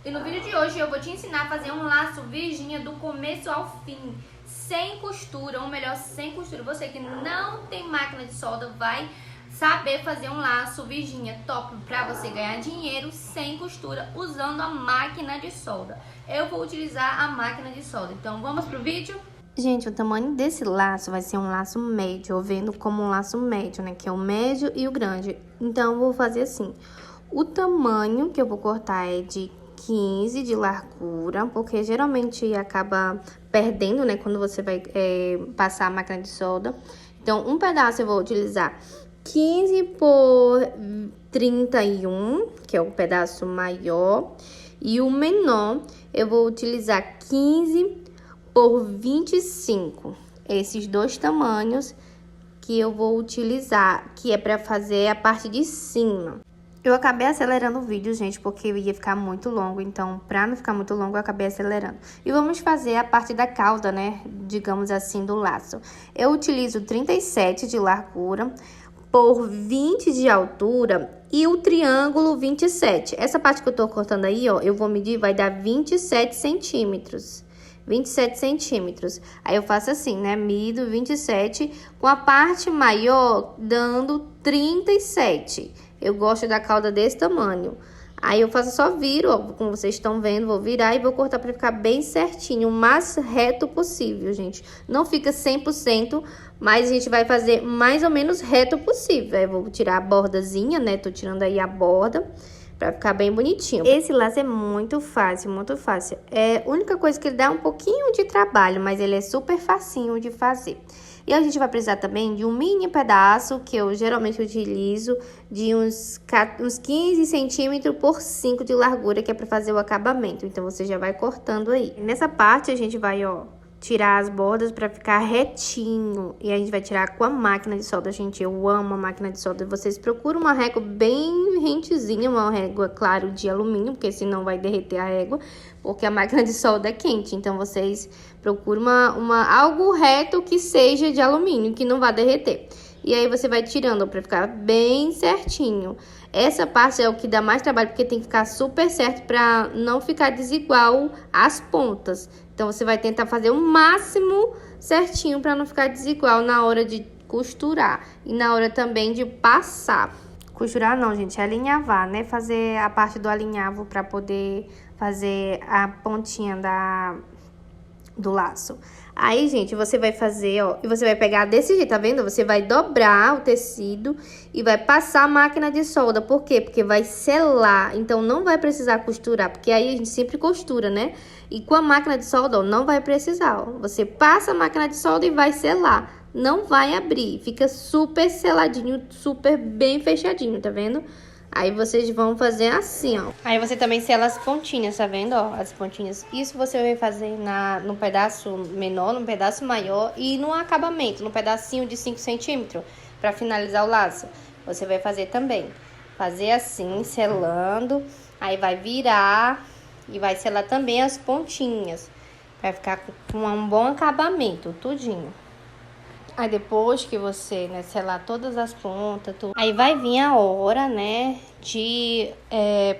E no vídeo de hoje eu vou te ensinar a fazer um laço Virgínia do começo ao fim, sem costura, ou melhor, sem costura. Você que não tem máquina de solda vai saber fazer um laço Virgínia top pra você ganhar dinheiro sem costura usando a máquina de solda. Eu vou utilizar a máquina de solda, então vamos pro vídeo? Gente, o tamanho desse laço vai ser um laço médio, eu vendo como um laço médio, né? Que é o médio e o grande. Então, eu vou fazer assim. O tamanho que eu vou cortar é de 15 de largura, porque geralmente acaba perdendo, né? Quando você vai passar a máquina de solda. Então, um pedaço eu vou utilizar 15 por 31, que é o pedaço maior. E o menor eu vou utilizar 15 por 25, esses dois tamanhos que eu vou utilizar, que é para fazer a parte de cima. Eu acabei acelerando o vídeo, gente, porque ia ficar muito longo, então, para não ficar muito longo, eu acabei acelerando. E vamos fazer a parte da cauda, né, digamos assim, do laço. Eu utilizo 37 de largura por 20 de altura e o triângulo 27. Essa parte que eu tô cortando aí, ó, eu vou medir, vai dar 27 centímetros. 27 centímetros. Aí eu faço assim, né? Mido 27 com a parte maior dando 37. Eu gosto da cauda desse tamanho. Aí eu faço só viro, ó, como vocês estão vendo, vou virar e vou cortar para ficar bem certinho, o mais reto possível, gente. Não fica 100%, mas a gente vai fazer mais ou menos reto possível. Aí eu vou tirar a bordazinha, né? Tô tirando aí a borda pra ficar bem bonitinho. Esse laço é muito fácil, muito fácil. É a única coisa que ele dá um pouquinho de trabalho, mas ele é super facinho de fazer. E a gente vai precisar também de um mini pedaço, que eu geralmente utilizo, de uns 15 centímetros por 5 de largura, que é pra fazer o acabamento. Então, você já vai cortando aí. Nessa parte, a gente vai, ó, tirar as bordas para ficar retinho. E a gente vai tirar com a máquina de solda, gente. Eu amo a máquina de solda. Vocês procuram uma régua bem rentezinha, uma régua, claro, de alumínio, porque senão vai derreter a régua, porque a máquina de solda é quente. Então, vocês procuram algo reto que seja de alumínio, que não vá derreter. E aí, você vai tirando para ficar bem certinho. Essa parte é o que dá mais trabalho, porque tem que ficar super certo para não ficar desigual as pontas. Então, você vai tentar fazer o máximo certinho para não ficar desigual na hora de costurar. E na hora também de passar. Costurar não, gente, é alinhavar, né? Fazer a parte do alinhavo para poder fazer a pontinha do laço. Aí, gente, você vai fazer, ó, e você vai pegar desse jeito, tá vendo? Você vai dobrar o tecido e vai passar a máquina de solda. Por quê? Porque vai selar, então não vai precisar costurar, porque aí a gente sempre costura, né? E com a máquina de solda, ó, não vai precisar, ó. Você passa a máquina de solda e vai selar. Não vai abrir, fica super seladinho, super bem fechadinho, tá vendo? Aí vocês vão fazer assim, ó. Aí você também sela as pontinhas, tá vendo, ó? As pontinhas. Isso você vai fazer no pedaço menor, no pedaço maior e no acabamento, no pedacinho de 5 centímetros, pra finalizar o laço. Você vai fazer também. Fazer assim, selando. Aí vai virar e vai selar também as pontinhas. Vai ficar com um bom acabamento, tudinho. Aí depois que você, né, selar todas as pontas, tudo, aí vai vir a hora, né, de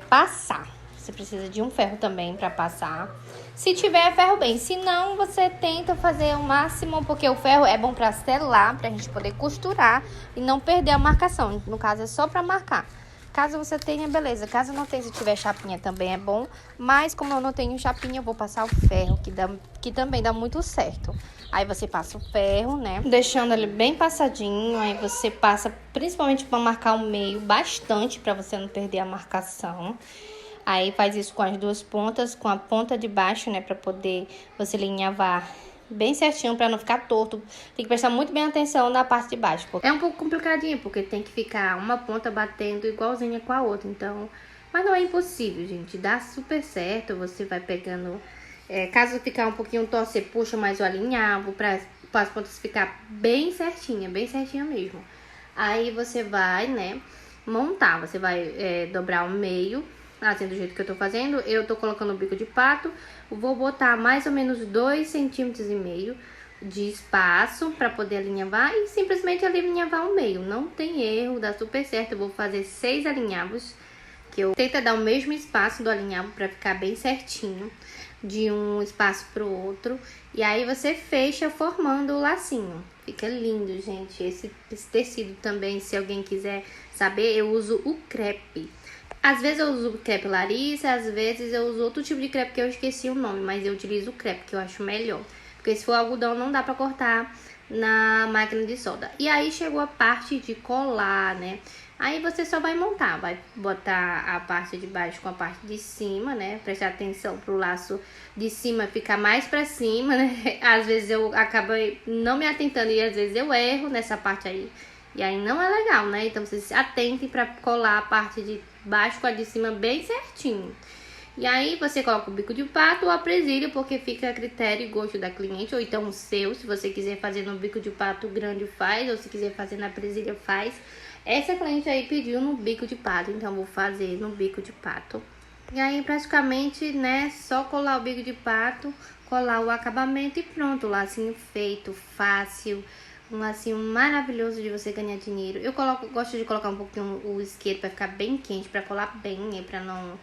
passar. Você precisa de um ferro também pra passar. Se tiver ferro, bem. Se não, você tenta fazer o máximo, porque o ferro é bom pra selar, pra gente poder costurar e não perder a marcação. No caso, é só pra marcar. Caso você tenha, beleza. Caso não tenha, se tiver chapinha também é bom. Mas como eu não tenho chapinha, eu vou passar o ferro, que também dá muito certo. Aí você passa o ferro, né? Deixando ele bem passadinho. Aí você passa principalmente para marcar o meio bastante, para você não perder a marcação. Aí faz isso com as duas pontas, com a ponta de baixo, né? Para poder você alinhavar bem certinho, para não ficar torto. Tem que prestar muito bem atenção na parte de baixo. É um pouco complicadinho, porque tem que ficar uma ponta batendo igualzinha com a outra. Então, mas não é impossível, gente. Dá super certo. Você vai pegando... caso ficar um pouquinho torto, você puxa mais o alinhavo para as pontas ficar bem certinha mesmo. Aí você vai, né, montar. Você vai dobrar o meio, assim, do jeito que eu tô fazendo. Eu tô colocando o bico de pato. Vou botar mais ou menos 2,5 centímetros de espaço para poder alinhavar e simplesmente alinhavar o meio. Não tem erro, dá super certo. Eu vou fazer 6 alinhavos que eu tento dar o mesmo espaço do alinhavo para ficar bem certinho de um espaço pro outro. E aí você fecha formando o lacinho. Fica lindo, gente. Esse tecido também, se alguém quiser saber, eu uso o crepe. Às vezes eu uso o crepe Larissa, às vezes eu uso outro tipo de crepe que eu esqueci o nome, mas eu utilizo o crepe, que eu acho melhor. Porque se for algodão, não dá pra cortar na máquina de solda. E aí chegou a parte de colar, né? Aí você só vai montar, vai botar a parte de baixo com a parte de cima, né? Prestar atenção pro laço de cima ficar mais pra cima, né? Às vezes eu acabo não me atentando e às vezes eu erro nessa parte aí. E aí não é legal, né? Então vocês se atentem pra colar a parte de baixo com a de cima bem certinho. E aí você coloca o bico de pato ou a presilha, porque fica a critério e gosto da cliente, ou então o seu, se você quiser fazer no bico de pato grande faz, ou se quiser fazer na presilha faz. Essa cliente aí pediu no bico de pato, então vou fazer no bico de pato. E aí praticamente, né, só colar o bico de pato, colar o acabamento e pronto, o lacinho feito, fácil. Um lacinho maravilhoso de você ganhar dinheiro. Eu gosto de colocar um pouquinho o isqueiro para ficar bem quente, para colar bem, né, para não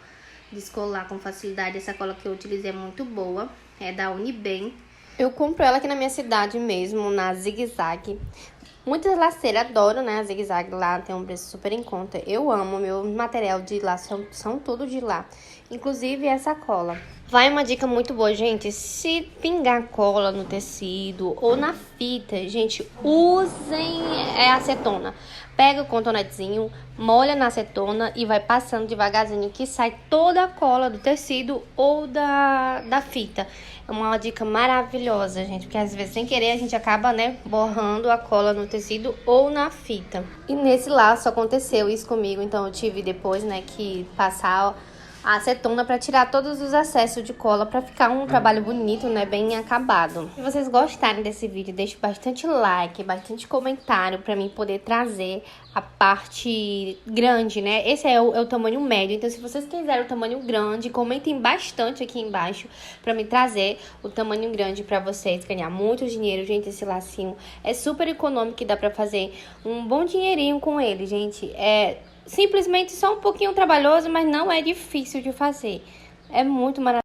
descolar com facilidade. Essa cola que eu utilizei é muito boa, é da Unibem. Eu compro ela aqui na minha cidade mesmo, na Zig Zag. Muitas laceiras adoram, né? A Zig Zag lá tem um preço super em conta. Eu amo, meu material de lá são tudo de lá. Inclusive essa cola. Vai uma dica muito boa, gente. Se pingar cola no tecido ou na fita, gente, usem acetona. Pega o cotonetezinho, molha na acetona e vai passando devagarzinho que sai toda a cola do tecido ou da fita. É uma dica maravilhosa, gente, porque às vezes sem querer a gente acaba, né, borrando a cola no tecido ou na fita. E nesse laço aconteceu isso comigo, então eu tive depois, né, que passar a acetona para tirar todos os excessos de cola, para ficar um trabalho bonito, né, bem acabado. Se vocês gostarem desse vídeo, deixe bastante like, bastante comentário para mim poder trazer a parte grande, né? Esse é o tamanho médio, então se vocês quiserem o tamanho grande, comentem bastante aqui embaixo para me trazer o tamanho grande para vocês ganhar muito dinheiro. Gente, esse lacinho é super econômico e dá para fazer um bom dinheirinho com ele, gente. É simplesmente só um pouquinho trabalhoso, mas não é difícil de fazer. É muito maravilhoso.